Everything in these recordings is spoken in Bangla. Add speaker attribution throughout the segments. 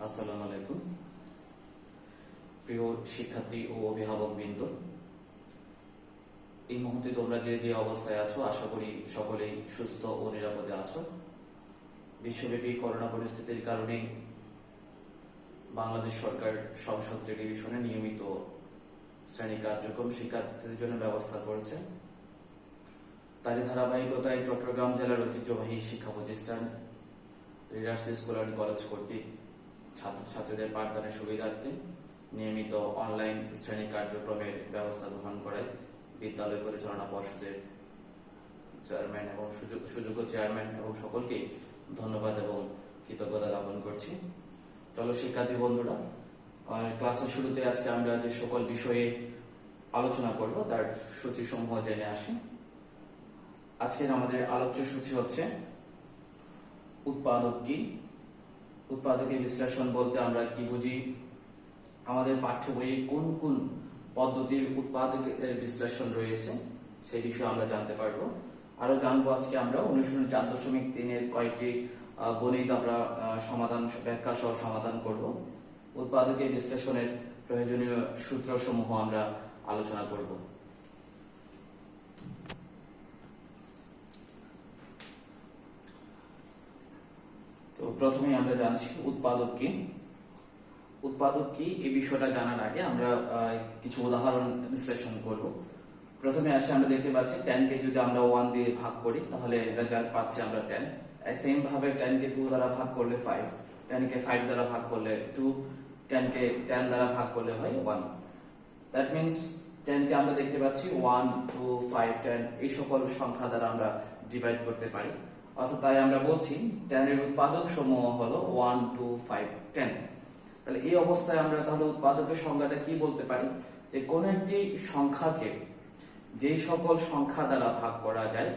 Speaker 1: আসসালামু আলাইকুম প্রিয় শিক্ষার্থী ও অভিভাবকবৃন্দ, এই মুহূর্তে তোমরা যে যে অবস্থায় আছো আশা করি সকলেই সুস্থ ও নিরাপদে আছো। বিশ্বব্যাপী করোনা পরিস্থিতির কারণে বাংলাদেশ সরকার সংসদ টেলিভিশনে নিয়মিত শ্রেণী কার্যক্রম শিক্ষার্থীদের জন্য ব্যবস্থা করেছে। তারই ধারাবাহিকতায় চট্টগ্রাম জেলার ঐতিহ্যবাহী শিক্ষা প্রতিষ্ঠান রিডার্স স্কুল অ্যান্ড কলেজ কর্তৃক ছাত্রছাত্রীদের পাঠদানের সুবিধার্থে নিয়মিত অনলাইন শ্রেণী কার্যক্রমের ব্যবস্থা গ্রহণ করায় বিদ্যালয় পরিচালনা পর্ষদের চেয়ারম্যান এবং সুযোগ্য চেয়ারম্যান এবং সকলকে ধন্যবাদ এবং কৃতজ্ঞতা জ্ঞাপন করছি। চলো শিক্ষার্থী বন্ধুরা, ক্লাসের শুরুতে আজকে আমরা যে সকল বিষয়ে আলোচনা করব তার সূচি সমূহ জেনে আসি। আজকের আমাদের আলোচ্য সূচি হচ্ছে উৎপাদক কি। উৎপাদকের বিশ্লেষণ বলতে আমরা কি বুঝি, আমাদের পাঠ্য বইয়ে কোন কোন পদ্ধতির উৎপাদকের বিশ্লেষণ রয়েছে সেই বিষয়ে আমরা জানতে পারবো। আরো জানবো আজকে আমরা অনুশীলন 4.3 কয়েকটি গণিত আমরা সমাধান ব্যাখ্যা সহ সমাধান করব। উৎপাদকের বিশ্লেষণের প্রয়োজনীয় সূত্র সমূহ আমরা আলোচনা করব। তো প্রথমে আমরা জানছি উৎপাদক কি। উৎপাদক কি এই বিষয়টা জানার আগে আমরা কিছু উদাহরণ বিশ্লেষণ করব। প্রথমে আসে আমরা দেখতে পাচ্ছি 10 কে যদি আমরা 1 দিয়ে ভাগ করি তাহলে রেজাল্ট পাচ্ছি আমরা 10। সেম ভাবে 10 কে 2 দ্বারা ভাগ করলে 5, 10 কে 5 দ্বারা ভাগ করলে 2, 10 কে 10 দ্বারা ভাগ করলে হয় 1। দ্যাট মিন্স 10 কে আমরা দেখতে পাচ্ছি 1, 2, 5, 10 এই সকল সংখ্যা দ্বারা আমরা ডিভাইড করতে পারি। অর্থাৎ তাই আমরা বলছি 10 এর উৎপাদক সমূহ হলো 1, 2, 5, 10। তাহলে এই অবস্থায় আমরা তাহলে উৎপাদকের সংজ্ঞাটা কি বলতে পারি, যে কোন একটি সংখ্যাকে যে সকল সংখ্যা দ্বারা ভাগ করা যায়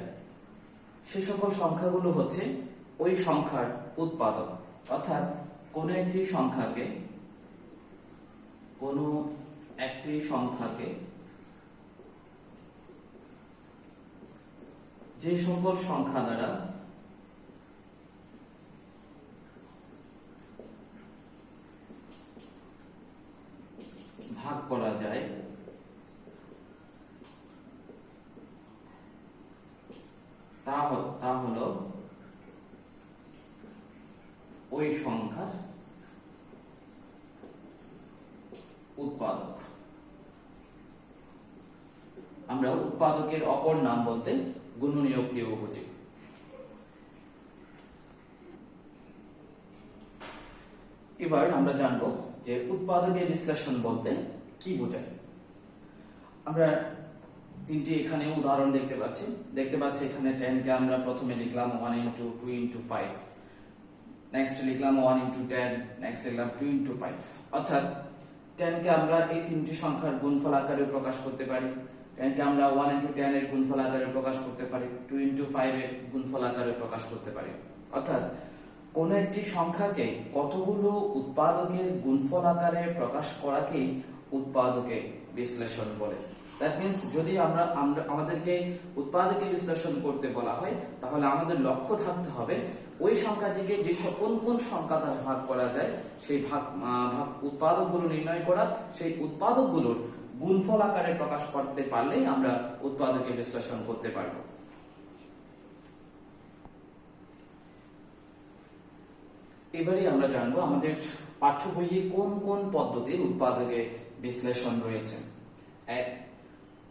Speaker 1: সে সকল সংখ্যাগুলো হচ্ছে ওই সংখ্যার উৎপাদক। অর্থাৎ কোন একটি সংখ্যাকে যে সকল সংখ্যা দ্বারা ভাগ করা যায় তা হলো ওই সংখ্যার উৎপাদক। আমরা উৎপাদকের অপর নাম বলতে গুণনীয়ককেও বুঝি। এবার আমরা জানবো যে উৎপাদকের বিশ্লেষণ বলতে কি বোঝায়। আমরা তিনটি এখানে উদাহরণ দেখতে পাচ্ছি এখানে 10 কে আমরা প্রথমে লিখলাম 1 into 2 into 5, নেক্সট লিখলাম 1 into 10, নেক্সট লিখলাম 2 into 5। অর্থাৎ 10 কে আমরা এই তিনটি সংখ্যার গুণফল আকারে প্রকাশ করতে পারি। 10 কে আমরা 1 into 10 এর গুণফল আকারে প্রকাশ করতে পারি, 2 into 5 এর গুণফল আকারে প্রকাশ করতে পারি। অর্থাৎ কোন একটি সংখ্যাকে কতগুলো উৎপাদকের গুণফল আকারে প্রকাশ করাকেই উৎপাদকে বিশ্লেষণ বলে। দ্যাট মিন্স যদি আমাদেরকে উৎপাদকে বিশ্লেষণ করতে বলা হয় তাহলে আমাদের লক্ষ্য থাকতে হবে ওই সংখ্যাটিকে যে কোন কোন সংখ্যা দ্বারা ভাগ করা যায় সেই ভাগ উৎপাদকগুলো নির্ণয় করা, সেই উৎপাদকগুলোর গুণফল আকারে প্রকাশ করতে পারলেই আমরা উৎপাদকে বিশ্লেষণ করতে পারবো। এবারে আমরা জানবো আমাদের পাঠ্য বইয়ে কোন কোন পদ্ধতির উৎপাদকে বিশ্লেষণ রয়েছে।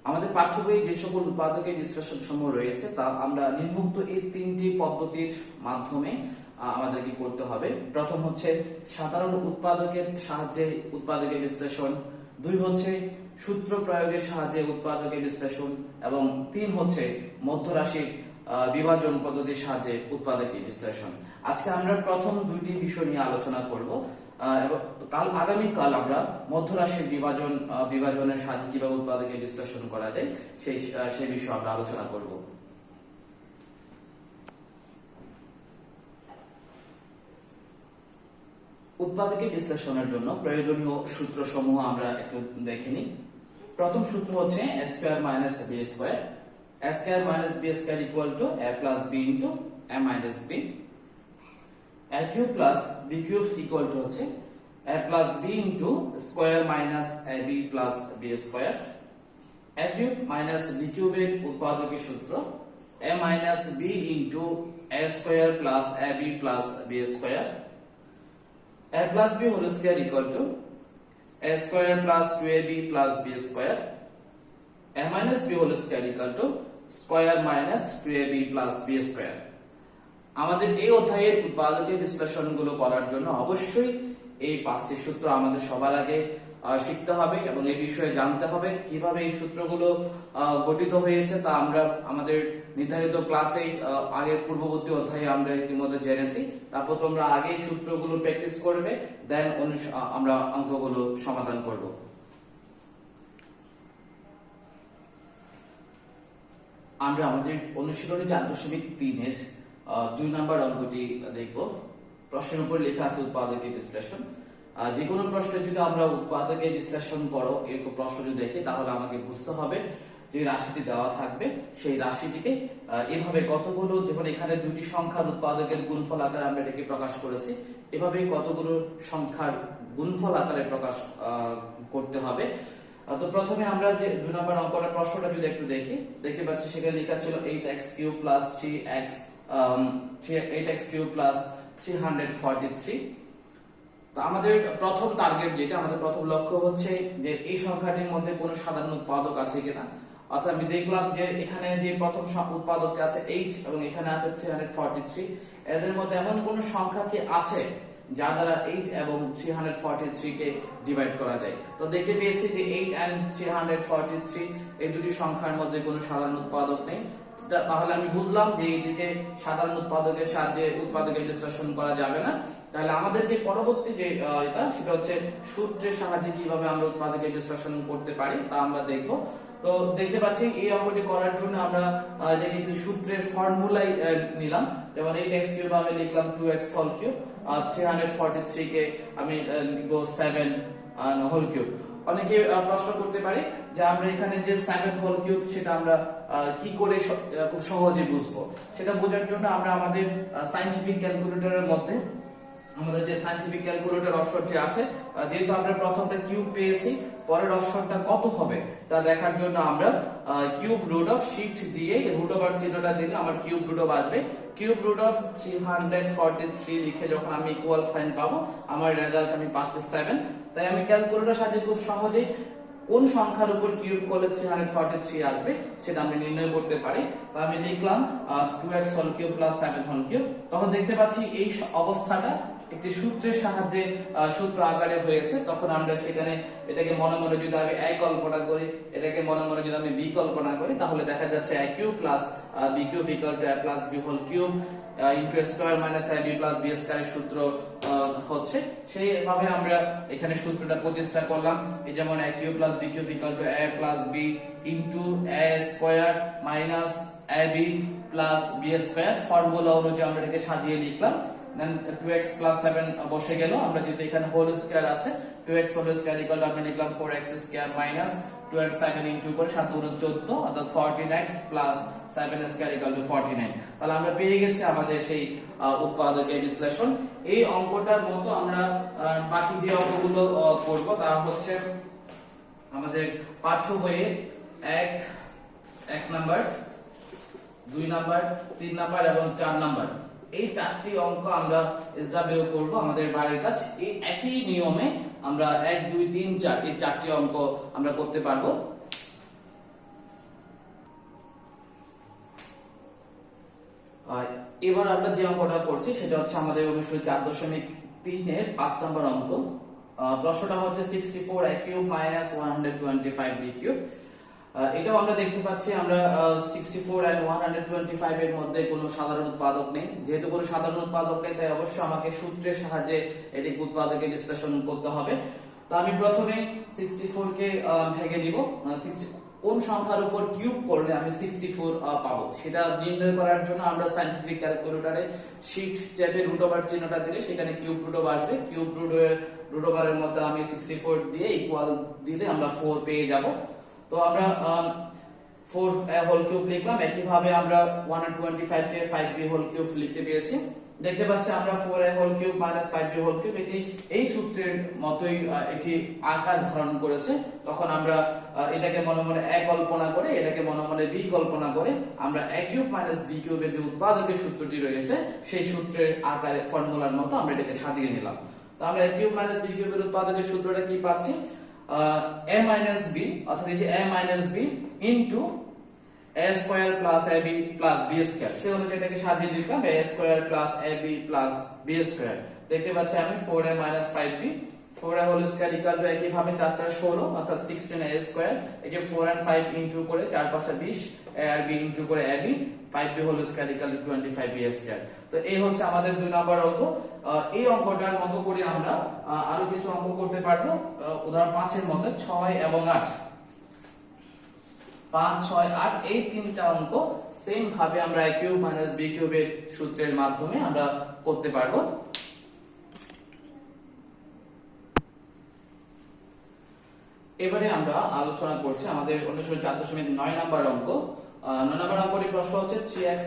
Speaker 1: আমাদের পাঠ্য বইয়ে যে সকল উৎপাদকের বিশ্লেষণ সমূহ রয়েছে তা আমরা নিম্নোক্ত এই তিনটি পদ্ধতির মাধ্যমে আমাদের কি করতে হবে। প্রথম হচ্ছে সাধারণ উৎপাদকের সাহায্যে উৎপাদকের বিশ্লেষণ, 2 হচ্ছে সূত্র প্রয়োগের সাহায্যে উৎপাদকের বিশ্লেষণ এবং 3 হচ্ছে মধ্যরাশির বিভাজন পদ্ধতির সাহায্যে উৎপাদকের বিশ্লেষণ। আজকে আমরা প্রথম দুইটি বিষয় নিয়ে আলোচনা করব এবং আগামীকাল আমরা মধ্যরাশির বিভাজনের সাহায্যে কিভাবে উৎপাদকের বিশ্লেষণ করা যায় সেই বিষয়ে আমরা আলোচনা করব। উৎপাদকের বিশ্লেষণের জন্য প্রয়োজনীয় সূত্র সমূহ আমরা একটু দেখে নিই। প্রথম সূত্র হচ্ছে a square minus b square, a square minus b square equal to a plus b into a minus b। a cube plus B cube equal to হচ্ছে a plus B into square minus A B plus B square. a cube minus B কিউবের উৎপাদকের সূত্র a minus B into a square plus A B plus B square. a plus B whole square equal to a square plus 2ab plus b square. a minus b whole square equal to square minus 2ab plus b square. আমাদের এই অধ্যায়ের উৎপাদকের বিশ্লেষণগুলো করার জন্য অবশ্যই এই পাঁচটি সূত্র আমাদের সবার আগে শিখতে হবে এবং এই বিষয়ে জানতে হবে কিভাবে এই সূত্রগুলো গঠিত হয়েছে তা আমরা আমাদের নির্ধারিত ক্লাসে আগের পূর্ববর্তী অধ্যায়ে আমরা ইতিমধ্যে জেনেছি। তারপর তোমরা আগে সূত্রগুলো প্র্যাকটিস করবে, দেন আমরা অঙ্কগুলো সমাধান করব। আমরা আমাদের অনুশীলনী 4.3-এর 2 নম্বর অঙ্কটি দেখব। প্রশ্নের উপর লেখা আছে উৎপাদকের বিশ্লেষণ। যে কোনো প্রশ্নে যদি আমরা উৎপাদকের বিশ্লেষণ করো এরকম প্রশ্ন যদি দেখি তাহলে আমাকে বুঝতে হবে যে রাশিটি দেওয়া থাকবে সেই রাশিটিকে এভাবে কতগুলো, যেমন এখানে দুটি সংখ্যার উৎপাদকের গুণফল আকারে আমরা এটাকে প্রকাশ করেছি, এভাবে কতগুলো সংখ্যার গুণফল আকারে প্রকাশ করতে হবে। তো প্রথমে আমরা যে 2 নম্বর অঙ্কটার প্রশ্নটা যদি একটু দেখি, দেখতে পাচ্ছি সেখানে লেখা ছিল 8x³ প্লাস 8x³ প্লাস 343। তো আমাদের প্রথম টার্গেট যেটা, আমাদের প্রথম লক্ষ্য হচ্ছে যে এই সংখ্যাটির মধ্যে কোনো সাধারণ উৎপাদক আছে কিনা। অর্থাৎ আমি দেখলাম যে এখানে যে প্রথম উৎপাদকটি আছে 8 এবং এখানে আছে 343, এদের মধ্যে এমন কোন সংখ্যা কি আছে যা দ্বারা 8 এবং 343 কে ডিভাইড করা যায়। তো দেখতে পেয়েছি যে 8 and 343 এই দুটি সংখ্যার মধ্যে কোনো সাধারণ উৎপাদক নেই। তাহলে আমি বুঝলাম যে এইদিকে সাধারণ উৎপাদকের সাহায্যে উৎপাদকের বিশ্লেষণ করা যাবে না। তাহলে আমাদের যে পরবর্তী যে এটা সেটা হচ্ছে সূত্রের সাহায্যে কিভাবে আমরা উৎপাদকের বিশ্লেষণ করতে পারি তা আমরা দেখব। তো দেখতে পাচ্ছি এই অঙ্কটি করার জন্য আমরা দেখি সূত্রের ফর্মুলাই নিলাম। যেমন 8x³ আমি লিখলাম 2x হোল কিউব, 343 কে আমি লিখব 7 হোল কিউব। অনেকে প্রশ্ন করতে পারে যে আমরা এখানে যে 7 হোল কিউব সেটা আমরা কি করে খুব সহজে বুঝবো। সেটা বোঝার জন্য আমরা আমাদের সায়েন্টিফিক ক্যালকুলেটরের মধ্যে আমাদের যে সায়েন্টিফিক ক্যালকুলেটর অপশনটি আছে, যেহেতু আমরা প্রথমটা কিউব পেয়েছি, পরের অপশনটা কত হবে তা দেখার জন্য আমরা কিউব রুট অফ শিফট দিয়ে রুট ওভার চিহ্নটা দিলে আমার কিউব রুট অফ আসবে। কিউব রুট অফ 343 লিখে যখন আমি ইকুয়াল সাইন পাবো আমার রেজাল্ট আমি পাচ্ছি 7। তাই আমি ক্যালকুলেটরের সাহায্যে খুব সহজেই কোন সংখ্যার উপর কিউব করলে 343 আসবে সেটা আমি নির্ণয় করতে পারি। তো আমি লিখলাম 2x whole cube plus 7 whole cube. তখন দেখতে পাচ্ছি এই অবস্থাটা একটি সূত্রের সাহায্যে সূত্র আকারে হয়েছে। তখন আমরা সেখানে এটাকে মনে মনে যদি আমি a কল্পনা করি, এটাকে মনে মনে যদি আমি b কল্পনা করি, তাহলে দেখা যাচ্ছে a cube plus b cube equal to a plus b whole cube into a square minus ab plus b স্কয়ারের সূত্র হচ্ছে। সেইভাবে আমরা এখানে সূত্রটা প্রতিষ্ঠা করলাম। এই যেমন a cube plus b cube equal to a plus b into a square minus ab plus b square. Formula অনুযায়ী আমরা এটাকে সাজিয়ে লিখলাম। দেন 2x প্লাস 7 বসে গেল। আমরা যদি এখানে হোল স্কয়ার আছে 2x whole square equal two আমরা লিখলাম 4x square minus 2x 7 into করে 7 গুণ 14 অর্থাৎ 14x plus 7 square equal two 49। তাহলে আমরা পেয়ে গেছি আমাদের সেই উৎপাদকের বিশ্লেষণ। এই অঙ্কটার মতো আমরা বাকি যে অঙ্কগুলো করব তা হচ্ছে আমাদের পাঠ্য বইয়ে 1 নাম্বার, 2 নাম্বার, 3 নাম্বার এবং 4 নাম্বার এই 4টি অঙ্ক আমরা এসডব্লিউ করব আমাদের বাড়ির কাজ। এই একই নিয়মে আমরা 1 2 3 4 এই 4টি অঙ্ক আমরা করতে পারবো। এবার আমরা যে অঙ্কটা করছি সেটা হচ্ছে আমাদের অনুশীলনী 4.3-এর 5 নম্বর অঙ্ক। প্রশ্নটা হচ্ছে 64a³ মাইনাস 125b³। এটাও আমরা দেখতে পাচ্ছি আমরা 64 and 125 এর মধ্যে কোনো সাধারণ উৎপাদক নেই। যেহেতু কোনো সাধারণ উৎপাদক নেই তাই অবশ্যই আমাকে সূত্রের সাহায্যে এটি উৎপাদকের বিশ্লেষণ করতে হবে। তো আমি প্রথমে 64 কে ভেঙে নিব। কোন সংখ্যার উপর কিউব করলে আমি 64 পাবো সেটা নির্ণয় করার জন্য আমরা সায়েন্টিফিক ক্যালকুলেটরে শিফট চেপে রুট ওভার চিহ্নটা দিলে সেখানে কিউব রুট ওভার আসবে। কিউব রুট ওভারের মধ্যে আমি 64 দিয়ে ইকুয়াল দিলে আমরা 4 পেয়ে যাব। তো আমরা 4 হোল কিউব লিখলাম। একইভাবে আমরা 125 কে 5b হোল কিউব লিখতে পেয়েছি। দেখতে পাচ্ছি আমরা 4a whole cube minus 5b whole cube এটি এই সূত্রের মতোই একটি আকার ধারণ করেছে। তখন আমরা এটাকে মনে মনে a কল্পনা করে, এটাকে মনে মনে b কল্পনা করে আমরা a কিউব মাইনাস b কিউবের যে উৎপাদকের সূত্রটি রয়েছে সেই সূত্রের আকারে ফর্মুলার মতো আমরা এটাকে সাজিয়ে নিলাম। তো আমরা a কিউব মাইনাস b কিউবের উৎপাদকের সূত্রটা কি পাচ্ছি, a মাইনাস b, অর্থাৎ এই যে a minus b into a square plus ab plus b square, সেই অনুযায়ী এটাকে সাজিয়ে দিলাম a square plus ab plus b square. দেখতে পাচ্ছি আমি 4a minus 5b, 4a whole square equal to একই ভাবে 4 4 16 অর্থাৎ 16a স্কয়ার, একে 4 and 5 ইনটু করে 4 5 20 a আর b ইনটু করে ab 5b whole square equal to 25b square. তো এই হচ্ছে আমাদের 2 নম্বর অঙ্ক। এই অঙ্কটার মতো করে আমরা আরো কিছু অঙ্ক করতে পারবো, উদাহরণ 5 এর মতো 6 এবং 8, 5 6 8 এই তিনটা অঙ্ক সেম ভাবে আমরা a কিউব মাইনাস b কিউবের সূত্রের মাধ্যমে আমরা করতে পারবো। এবারে আমরা আলোচনা করছি আমাদের অনুশীলন 4.9 নম্বর অঙ্ক। 9 নম্বর অঙ্কটির প্রশ্ন হচ্ছে 3x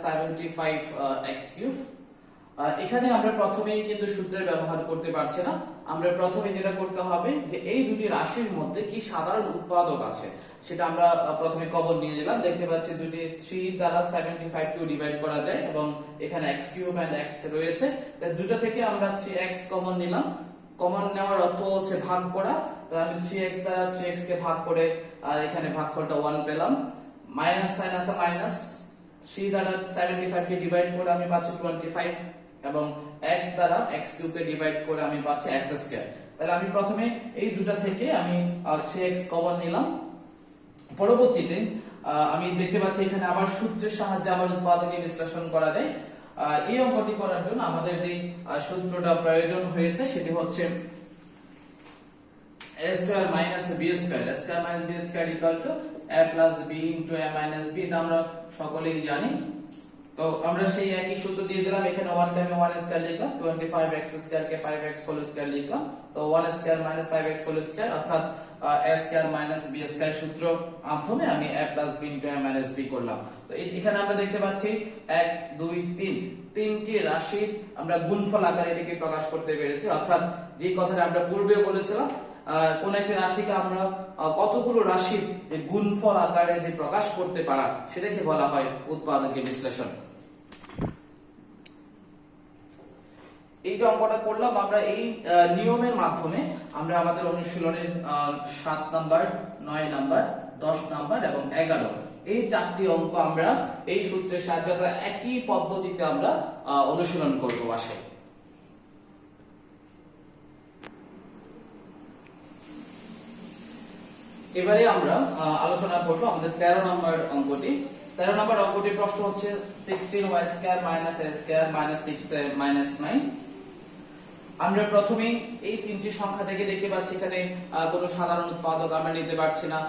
Speaker 1: 75x কিউব। এখানে আমরা প্রথমেই কিন্তু সূত্রের ব্যবহার করতে পারছি না, আমরা প্রথমে যেটা করতে হবে যে এই দুটি রাশির মধ্যে কি সাধারণ উৎপাদক আছে সেটা আমরা প্রথমে কমন নিয়ে নিলাম। দেখতে পাচ্ছি দুটি 3 দ্বারা 75 কে ডিভাইড করা যায় এবং এখানে x কিউব এন্ড x রয়েছে, তাই দুটো থেকে আমরা 3x কমন নিলাম। কমন নেওয়ার অর্থ হচ্ছে ভাগ করা, তো আমি 3x দ্বারা 3x কে ভাগ করে এখানে ভাগফলটা 1 পেলাম। মাইনাস সাইন আছে মাইনাস, 3 দ্বারা 75 কে ডিভাইড করে আমি পাচ্ছি 25 এবং x দ্বারা x কিউব কে ডিভাইড করে আমি পাচ্ছি x স্কয়ার। তাহলে আমি প্রথমে এই দুটো থেকে আমি 3x কমন নিলাম। পরবর্তীতে আমি দেখতে পাচ্ছি এখানে আবার সূত্রের সাহায্যে আমার উৎপাদকে বিশ্লেষণ করা যায়। এই অঙ্কটি করার জন্য আমাদের যে সূত্রটা প্রয়োজন হয়েছে সেটি হচ্ছে a square minus b square, a square minus b square equal to a plus b into a minus b, এটা আমরা সকলেই জানি। তো আমরা সেই একই সূত্র দিয়ে দিলাম, এখানে 1 কে আমি 1 স্কয়ার লিখলাম, 25x স্কয়ার কে 5x হোল স্কয়ার লিখলাম। তো 1 square minus 5x whole square অর্থাৎ a square minus b square সূত্র মাধ্যমে আমি a plus b into a minus b করলাম। তো এখানে আমরা দেখতে পাচ্ছি 1 2 3 তিনটি রাশির আমরা গুণফল আকারে এটাকে প্রকাশ করতে পেরেছি, অর্থাৎ যে কথাটা আমরা পূর্বে বলেছিলাম কোন একটি রাশিকে আমরা কতগুলো রাশির যে গুণফল আকারে যে প্রকাশ করতে পারা সেটাকে বলা হয় উৎপাদকের বিশ্লেষণ। এই যে অঙ্কটা করলাম আমরা এই নিয়মের মাধ্যমে আমরা আমাদের অনুশীলনের 7 নাম্বার 9 নাম্বার 10 নাম্বার এবং 11 এই চারটি অঙ্ক আমরা এই সূত্রের সাহায্যে একই পদ্ধতিতে আমরা অনুশীলন করব বাসায়। এবারে আমরা আলোচনা করব আমাদের 13 নম্বর অঙ্কটি। 13 নম্বর অঙ্কটির প্রশ্ন হচ্ছে 16y square minus a square minus 6a minus 9। আমরা প্রথমেই এই তিনটি সংখ্যা থেকে দেখতে পাচ্ছি এখানে কোনো সাধারণ উৎপাদক আমরা নিতে পারছি না,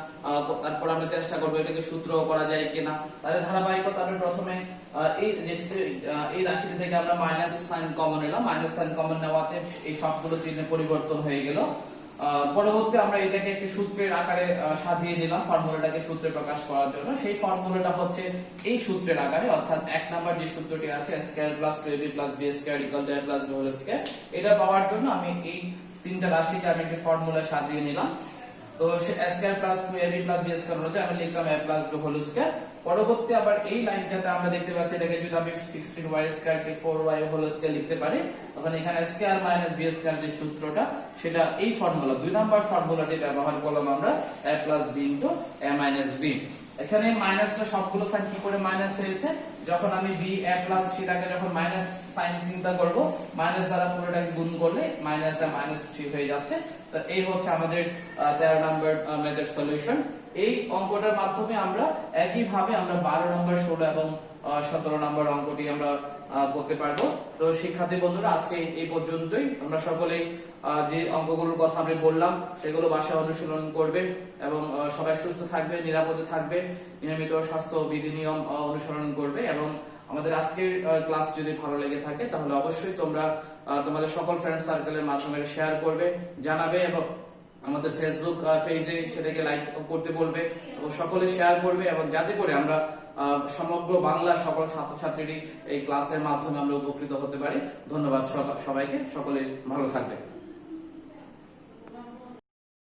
Speaker 1: তারপর আমরা চেষ্টা করব এটাকে সূত্র করা যায় কিনা। তাহলে ধারাবাহিকতা আমরা প্রথমে এই রাশিটি থেকে আমরা মাইনাস সাইন কমন নিলাম, মাইনাস সাইন কমন নেওয়াতে এই সবগুলো চিহ্নে পরিবর্তন হয়ে গেল। পরবর্তী আমরা এটাকে একটি সূত্রের আকারে সাজিয়ে নিলাম ফর্মুলাটাকে সূত্রে প্রকাশ করার জন্য। সেই ফর্মুলাটা হচ্ছে এই সূত্রের আকারে, অর্থাৎ 1 নাম্বার যে সূত্রটি আছে a square plus 2ab plus b square equal to a plus b whole square, এটা পাওয়ার জন্য আমি এই তিনটা রাশিকে আমি একটি ফর্মুলা সাজিয়ে নিলাম। তো a square plus 2ab plus b square হলো আমি লিখলাম a plus b whole square. পরবর্তী আবার এই লাইনটাতে আমরা দেখতে পাচ্ছি এটাকে যদি আমি 16y স্কয়ার কে 4y হোল স্কয়ার লিখতে পারি, তখন এখানে স্কয়ার মাইনাস b স্কয়ার যে সূত্রটা সেটা এই ফর্মুলা 2 নাম্বার ফর্মুলাটি ব্যবহার করলাম আমরা a plus b into a minus b। এখানে মাইনাসটা সবগুলো সাইন কি করে মাইনাস হয়েছে, যখন আমি b a প্লাস সেটাকে যখন মাইনাস সাইন চিন্তা করব, মাইনাস দ্বারা পুরোটাকে গুণ করলে মাইনাস আর মাইনাস 3 হয়ে যাচ্ছে। তো এই হচ্ছে আমাদের 13 নাম্বার মেথড সলিউশন। এই অঙ্কটার মাধ্যমে আমরা একই ভাবে আমরা 12 নম্বর 16 এবং 17 নম্বর অঙ্কটি আমরা করতে পারবো। তো শিক্ষার্থী বন্ধুরা আজকে এই পর্যন্তই। আমরা সকলেই যে অঙ্কগুলোর কথা আমরা বললাম সেগুলো বাসায় অনুশীলন করবে এবং সবাই সুস্থ থাকবে, নিরাপদে থাকবে, নিয়মিত স্বাস্থ্য বিধি নিয়ম অনুসরণ করবে। এবং আমাদের আজকের ক্লাস যদি ভালো লেগে থাকে তাহলে অবশ্যই তোমরা তোমাদের সকল ফ্রেন্ড সার্কেলের মাধ্যমে শেয়ার করবে, জানাবে এবং আমাদের ফেসবুক পেজে সেটাকে লাইক করতে বলবে এবং সকলে শেয়ার করবে, এবং যাতে করে আমরা সমগ্র বাংলার সকল ছাত্রছাত্রীরই এই ক্লাসের মাধ্যমে আমরা উপকৃত হতে পারি। ধন্যবাদ সবাইকে, সকলে ভালো থাকবে।